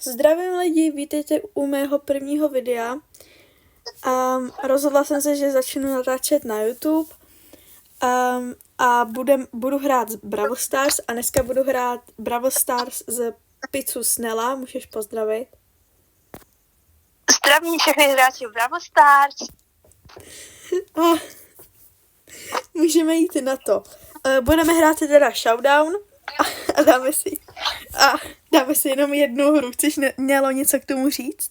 Zdravím lidi, vítejte u mého prvního videa. Rozhodla jsem se, že začnu natáčet na YouTube a budu hrát Brawl Stars a dneska budu hrát Brawl Stars z Pizzu Snella. Můžeš pozdravit? Zdravím všechny hráče Brawl Stars. A můžeme jít na to. Budeme hrát teda Showdown a dáme si jenom jednu hru. Chceš mělo něco k tomu říct?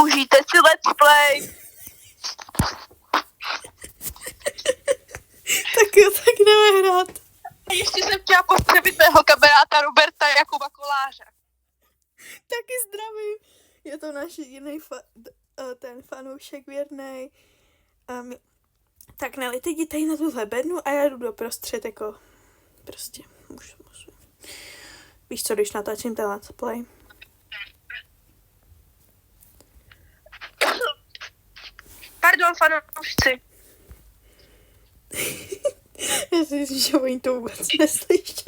Užijte si let's play. Tak jo, tak jdeme hrát. Ještě jsem chtěla pozdravit mého kamaráda Roberta Jakuba Koláře. Taky zdravím. Je to náš jiný ten fanoušek věrnej. Tak Nelly, teď jdi tady na tuhle bednu a já jdu doprostřed, jako prostě můžu. Víš co, když natáčím ten let's play. Pardon, fanoušci. Já si myslím, že oni to vůbec neslyší.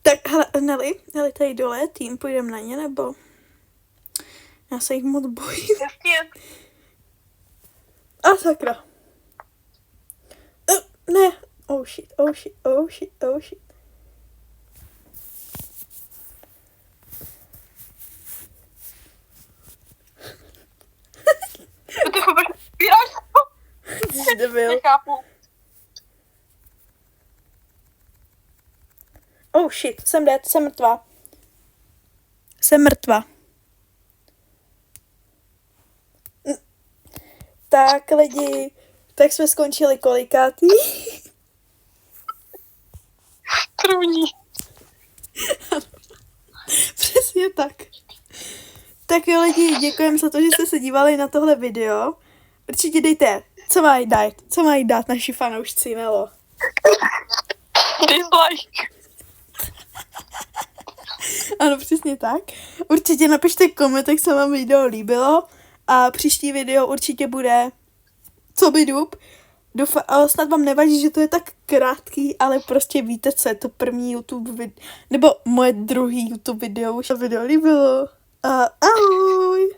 Tak hele, Nelly, tady dole je tým, půjdeme na ně, nebo? Já se jich moc bojím. Jasně. A sakra. Ne. Oh shit. Ty vůbec bíráš? Ty jsi debil. Nechápu. Oh shit, jsem dead, jsem mrtvá. Tak lidi, tak jsme skončili kolikátý? První. Přesně tak. Tak jo lidi, děkujeme za to, že jste se dívali na tohle video. Určitě dejte, co mají dát naši fanoušci, Nelo? Dislike. Ano, přesně tak. Určitě napište koment, jak se vám video líbilo. A příští video určitě bude co by dub. Snad vám nevadí, že to je tak krátký, ale prostě víte, co je to první YouTube video, nebo moje druhý YouTube video. Už to video líbilo. Ahoj!